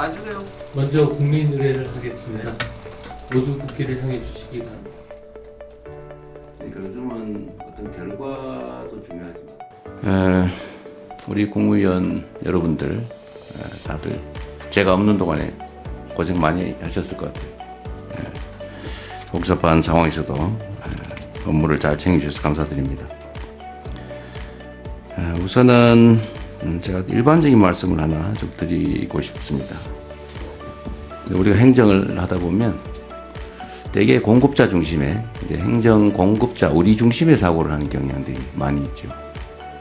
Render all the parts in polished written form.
앉으세요. 먼저 국민 의례를 하겠습니다. 모두 국기를 향해 주시기 바랍니다. 그러니까 요즘은 어떤 결과도 중요하지만 우리 국무위원 여러분들 다들 제가 없는 동안에 고생 많이 하셨을 것 같아요. 복잡한 상황에서도 업무를 잘 챙겨주셔서 감사드립니다. 우선은 제가 일반적인 말씀을 하나 좀 드리고 싶습니다. 우리가 행정을 하다 보면 대개 공급자 중심의 이제 행정 공급자 우리 중심의 사고를 하는 경향들이 많이 있죠.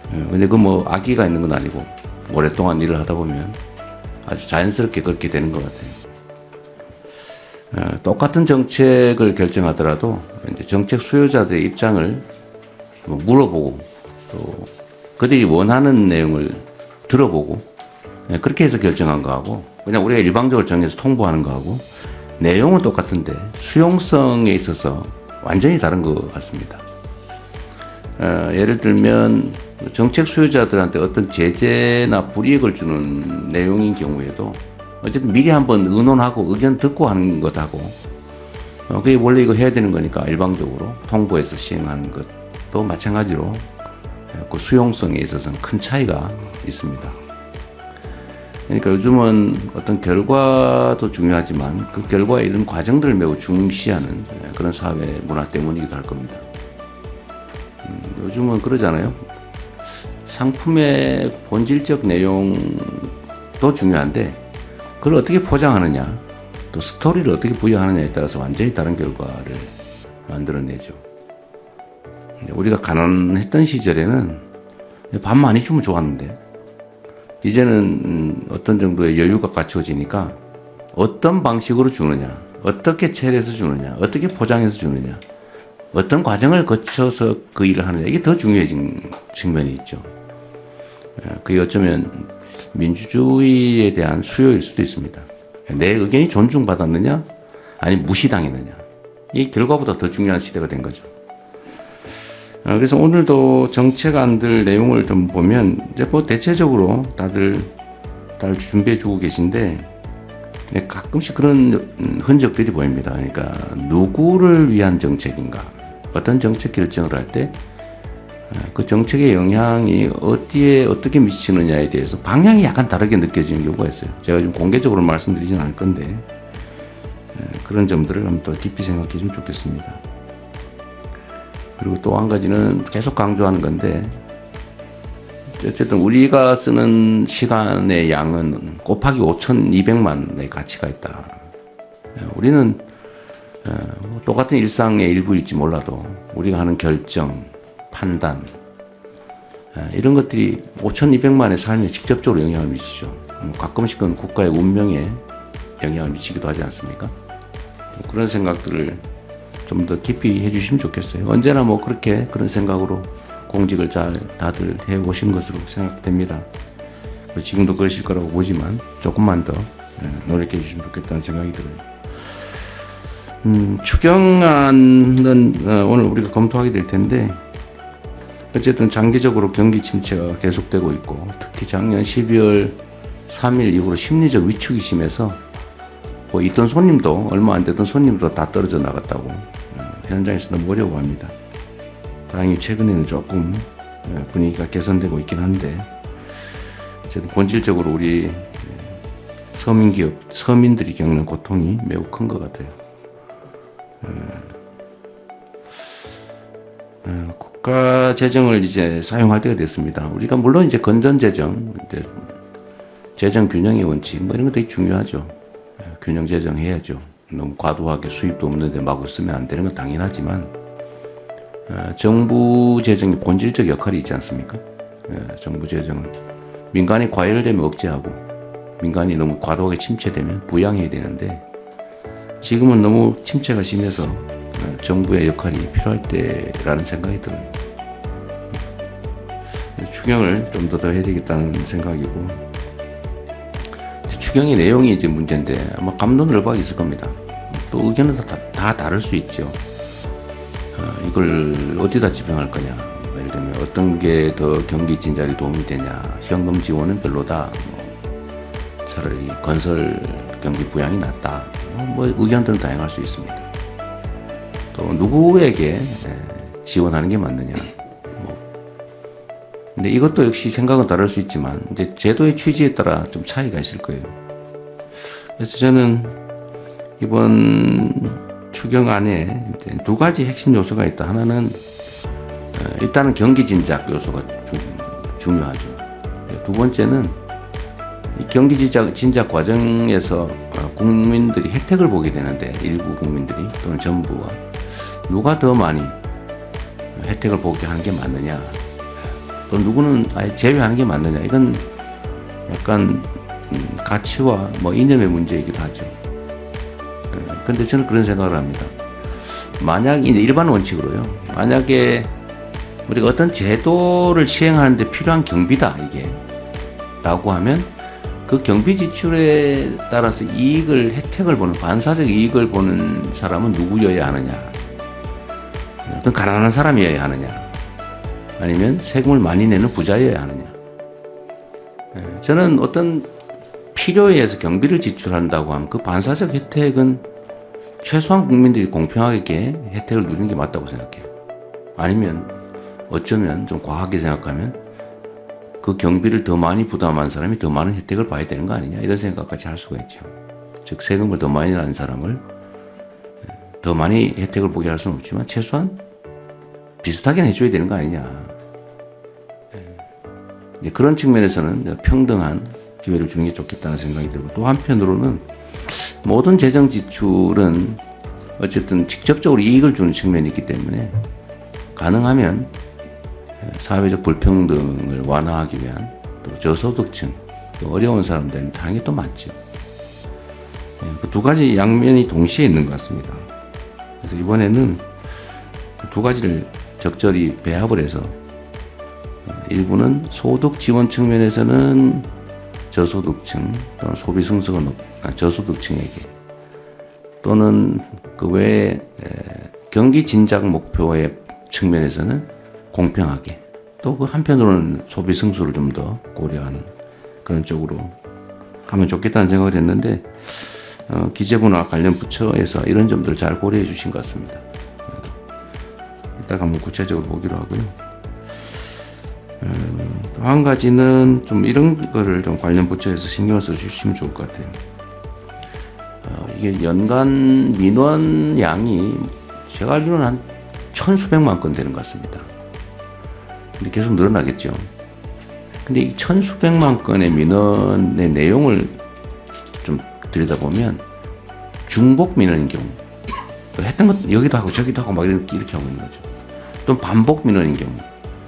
근데 그 뭐 악의가 있는 건 아니고 오랫동안 일을 하다 보면 아주 자연스럽게 그렇게 되는 것 같아요. 똑같은 정책을 결정하더라도 이제 정책 수요자들의 입장을 물어보고 또 그들이 원하는 내용을 들어보고 그렇게 해서 결정한 거하고 그냥 우리가 일방적으로 정해서 통보하는 거하고 내용은 똑같은데 수용성에 있어서 완전히 다른 것 같습니다. 예를 들면 정책 수요자들한테 어떤 제재나 불이익을 주는 내용인 경우에도 어쨌든 미리 한번 의논하고 의견 듣고 하는 것하고 그게 원래 이거 해야 되는 거니까 일방적으로 통보해서 시행하는 것도 마찬가지로 그 수용성에 있어서는 큰 차이가 있습니다. 그러니까 요즘은 어떤 결과도 중요하지만 그 결과에 이른 과정들을 매우 중시하는 그런 사회 문화 때문이기도 할 겁니다. 요즘은 그러잖아요. 상품의 본질적 내용도 중요한데 그걸 어떻게 포장하느냐 또 스토리를 어떻게 부여하느냐에 따라서 완전히 다른 결과를 만들어내죠. 우리가 가난했던 시절에는 밥 많이 주면 좋았는데 이제는 어떤 정도의 여유가 갖춰지니까 어떤 방식으로 주느냐, 어떻게 처리해서 주느냐, 어떻게 포장해서 주느냐, 어떤 과정을 거쳐서 그 일을 하느냐 이게 더 중요해진 측면이 있죠. 그게 어쩌면 민주주의에 대한 수요일 수도 있습니다. 내 의견이 존중받았느냐, 아니면 무시당했느냐 이 결과보다 더 중요한 시대가 된 거죠. 그래서 오늘도 정책안들 내용을 좀 보면 이제 뭐 대체적으로 다들 준비해 주고 계신데 가끔씩 그런 흔적들이 보입니다. 그러니까 누구를 위한 정책인가, 어떤 정책 결정을 할 때 그 정책의 영향이 어디에 어떻게 미치느냐에 대해서 방향이 약간 다르게 느껴지는 경우가 있어요. 제가 좀 공개적으로 말씀드리진 않을 건데 그런 점들을 한번 더 깊이 생각해 주면 좋겠습니다. 그리고 또 한 가지는 계속 강조하는 건데 어쨌든 우리가 쓰는 시간의 양은 곱하기 5,200만의 가치가 있다. 우리는 똑같은 일상의 일부일지 몰라도 우리가 하는 결정, 판단 이런 것들이 5,200만의 삶에 직접적으로 영향을 미치죠. 가끔씩은 국가의 운명에 영향을 미치기도 하지 않습니까? 그런 생각들을 좀 더 깊이 해주시면 좋겠어요. 언제나 뭐 그렇게 그런 생각으로 공직을 잘 다들 해오신 것으로 생각됩니다. 지금도 그러실 거라고 보지만 조금만 더 노력해 주시면 좋겠다는 생각이 들어요. 추경안은 오늘 우리가 검토하게 될 텐데 어쨌든 장기적으로 경기 침체가 계속되고 있고 특히 작년 12월 3일 이후로 심리적 위축이 심해서 뭐 있던 손님도 얼마 안 되던 손님도 다 떨어져 나갔다고 현장에서 너무 어려워합니다. 다행히 최근에는 조금 분위기가 개선되고 있긴 한데 어쨌든 본질적으로 우리 서민기업, 서민들이 겪는 고통이 매우 큰 것 같아요. 국가 재정을 이제 사용할 때가 됐습니다. 우리가 물론 이제 건전 재정, 재정 균형의 원칙 뭐 이런 거 되게 중요하죠. 균형 재정 해야죠. 너무 과도하게 수입도 없는데 마구 쓰면 안 되는 건 당연하지만 정부 재정의 본질적 역할이 있지 않습니까? 정부 재정은 민간이 과열되면 억제하고 민간이 너무 과도하게 침체되면 부양해야 되는데 지금은 너무 침체가 심해서 정부의 역할이 필요할 때라는 생각이 들어요. 추경을 좀 더 해야 되겠다는 생각이고 추경의 내용이 이제 문제인데 아마 갑론을박이 있을 겁니다. 또 의견은 다 다를 수 있죠. 이걸 어디다 집행할 거냐, 예를 들면 어떤 게 더 경기 진작에 도움이 되냐, 현금 지원은 별로다, 자 차라리 건설 경비 부양이 낫다. 뭐 의견들은 다양할 수 있습니다. 또 누구에게 지원하는 게 맞느냐. 근데 이것도 역시 생각은 다를 수 있지만 이제 제도의 취지에 따라 좀 차이가 있을 거예요. 그래서 저는 이번 추경안에 이제 두 가지 핵심 요소가 있다. 하나는 일단은 경기 진작 요소가 중요하죠. 두 번째는 이 경기 진작 과정에서 국민들이 혜택을 보게 되는데 일부 국민들이 또는 정부가 누가 더 많이 혜택을 보게 하는 게 맞느냐, 또 누구는 아예 제외하는 게 맞느냐, 이건 약간 가치와 뭐 이념의 문제이기도 하죠. 근데 저는 그런 생각을 합니다. 만약 일반 원칙으로요, 만약에 우리가 어떤 제도를 시행하는데 필요한 경비다 이게 라고 하면 그 경비 지출에 따라서 혜택을 보는, 반사적 이익을 보는 사람은 누구여야 하느냐, 어떤 가난한 사람이어야 하느냐, 아니면 세금을 많이 내는 부자여야 하느냐. 저는 어떤 필요에 의해서 경비를 지출한다고 하면 그 반사적 혜택은 최소한 국민들이 공평하게 혜택을 누리는 게 맞다고 생각해요. 아니면 어쩌면 좀 과하게 생각하면 그 경비를 더 많이 부담한 사람이 더 많은 혜택을 봐야 되는 거 아니냐, 이런 생각까지 할 수가 있죠. 즉 세금을 더 많이 내는 사람을 더 많이 혜택을 보게 할 수는 없지만 최소한 비슷하게 해줘야 되는 거 아니냐. 그런 측면에서는 평등한 기회를 주는 게 좋겠다는 생각이 들고, 또 한편으로는 모든 재정 지출은 어쨌든 직접적으로 이익을 주는 측면이 있기 때문에 가능하면 사회적 불평등을 완화하기 위한, 또 저소득층, 또 어려운 사람들은 하는 게 또 맞죠. 그 두 가지 양면이 동시에 있는 것 같습니다. 그래서 이번에는 그 두 가지를 적절히 배합을 해서 일부는 소득 지원 측면에서는 저소득층 또는 소비 승수가 높은 저소득층에게, 또는 그 외에 경기 진작 목표의 측면에서는 공평하게, 또 그 한편으로는 소비 승수를 좀 더 고려하는 그런 쪽으로 하면 좋겠다는 생각을 했는데, 기재부나 관련 부처에서 이런 점들을 잘 고려해 주신 것 같습니다. 이따가 한번 구체적으로 보기로 하고요. 또 한 가지는 좀 이런 거를 좀 관련 부처에서 신경을 써 주시면 좋을 것 같아요. 이게 연간 민원 양이 제가 알기로는 한 1,000수백만 건 되는 것 같습니다. 근데 계속 늘어나겠죠. 근데 이 1,000수백만 건의 민원의 내용을 좀 들여다보면 중복 민원인 경우, 또 했던 것 여기도 하고 저기도 하고 막 이렇게 하고 있는 거죠. 또 반복 민원인 경우,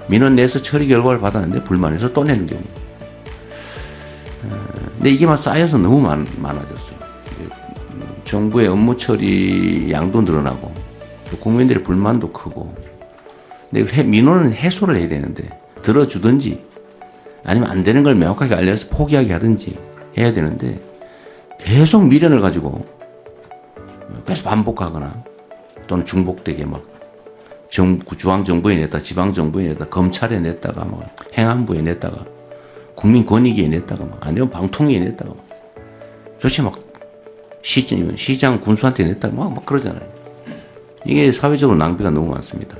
민원 내서 처리 결과를 받았는데 불만해서 또 내는 경우. 근데 이게 막 쌓여서 너무 많아졌어요. 정부의 업무 처리 양도 늘어나고, 또 국민들의 불만도 크고. 근데 민원은 해소를 해야 되는데, 들어주든지 아니면 안 되는 걸 명확하게 알려서 포기하게 하든지 해야 되는데, 계속 미련을 가지고 계속 반복하거나 또는 중복되게 막 중앙정부에 냈다, 지방정부에 냈다, 검찰에 냈다가 막 행안부에 냈다가 국민권익위에 냈다가 막 아니면 방통위에 냈다가 막 도대체 막 시장 군수한테 냈다가 막 그러잖아요. 이게 사회적으로 낭비가 너무 많습니다.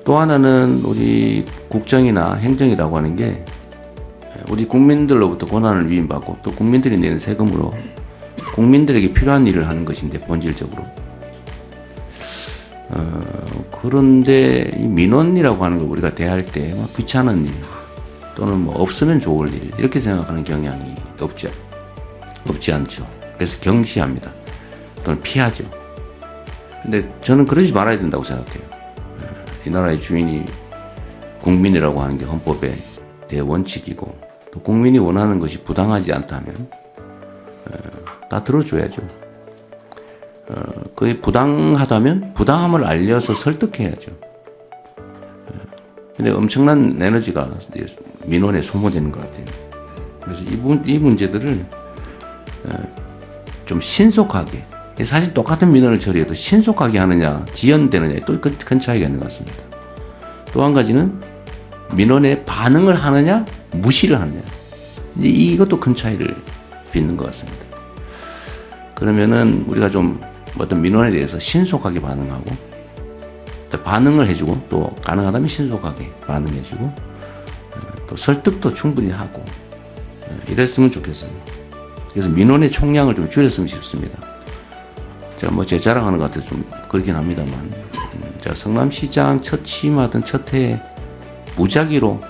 또 하나는 우리 국정이나 행정이라고 하는 게 우리 국민들로부터 권한을 위임받고 또 국민들이 내는 세금으로 국민들에게 필요한 일을 하는 것인데, 본질적으로. 그런데 이 민원이라고 하는 걸 우리가 대할 때 막 귀찮은 일 또는 뭐 없으면 좋을 일, 이렇게 생각하는 경향이 없지 않죠. 그래서 경시합니다. 또는 피하죠. 근데 저는 그러지 말아야 된다고 생각해요. 이 나라의 주인이 국민이라고 하는 게 헌법의 대원칙이고, 또 국민이 원하는 것이 부당하지 않다면 다 들어줘야죠. 그게 부당하다면 부당함을 알려서 설득해야죠. 근데 엄청난 에너지가 민원에 소모되는 것 같아요. 그래서 이 문제들을 좀 신속하게, 사실 똑같은 민원을 처리해도 신속하게 하느냐 지연되느냐에 또 큰 차이가 있는 것 같습니다. 또 한 가지는 민원에 반응을 하느냐 무시를 하느냐, 이제 이것도 큰 차이를 빚는 것 같습니다. 그러면은 우리가 좀 어떤 민원에 대해서 신속하게 반응하고 또 반응을 해주고 또 가능하다면 신속하게 반응해주고 또 설득도 충분히 하고 이랬으면 좋겠어요. 그래서 민원의 총량을 좀 줄였으면 싶습니다. 제가 뭐 제 자랑하는 것 같아서 좀 그렇긴 합니다만 제가 성남시장 첫 취임하던 첫 해에 무작위로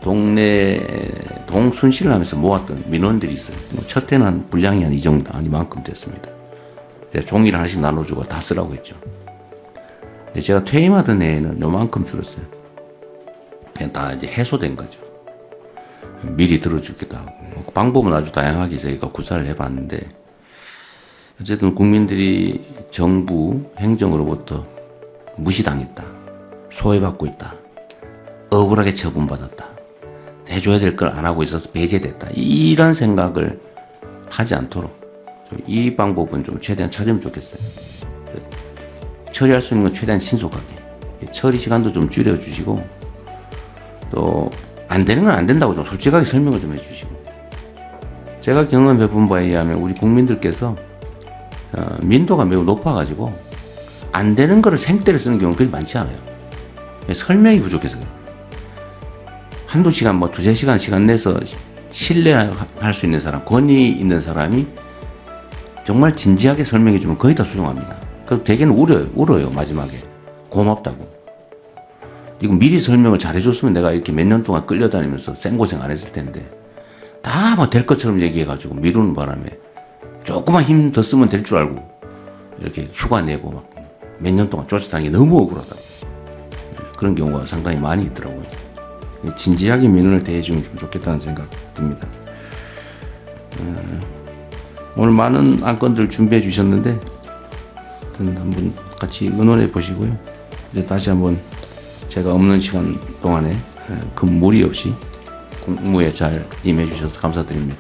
동네 동순실을 하면서 모았던 민원들이 있어요. 첫 해는 한 분량이 한 이 정도, 한 이만큼 됐습니다. 제가 종이를 하나씩 나눠주고 다 쓰라고 했죠. 근데 제가 퇴임하던 해에는 요만큼 줄었어요. 그냥 다 이제 해소된 거죠. 미리 들어주기도 하고. 방법은 아주 다양하게 저희가 구사를 해봤는데, 어쨌든 국민들이 정부 행정으로부터 무시당했다. 소외받고 있다. 억울하게 처분받았다. 해줘야 될 걸 안 하고 있어서 배제됐다. 이런 생각을 하지 않도록 이 방법은 좀 최대한 찾으면 좋겠어요. 처리할 수 있는 건 최대한 신속하게. 처리 시간도 좀 줄여주시고, 또 안 되는 건 안 된다고 좀 솔직하게 설명을 좀 해주시고. 제가 경험해본 바에 의하면 우리 국민들께서 민도가 매우 높아가지고 안 되는 거를 생떼를 쓰는 경우는 그리 많지 않아요. 설명이 부족해서 그래요. 한두 시간, 뭐 두세 시간 시간 내서 신뢰할 수 있는 사람, 권위 있는 사람이 정말 진지하게 설명해주면 거의 다 수용합니다. 그럼 대개는 울어요, 마지막에. 고맙다고. 이거 미리 설명을 잘해줬으면 내가 이렇게 몇 년 동안 끌려다니면서 생고생 안 했을 텐데, 다 뭐 될 것처럼 얘기해가지고 미루는 바람에 조금만 힘 더 쓰면 될 줄 알고 이렇게 휴가 내고 막 몇 년 동안 쫓아다니는 게 너무 억울하다고. 그런 경우가 상당히 많이 있더라고요. 진지하게 민원을 대해주면 좀 좋겠다는 생각 듭니다. 오늘 많은 안건들 준비해 주셨는데 한번 같이 의논해 보시고요. 이제 다시 한번 제가 없는 시간 동안에 큰 무리 없이 공무에 잘 임해 주셔서 감사드립니다.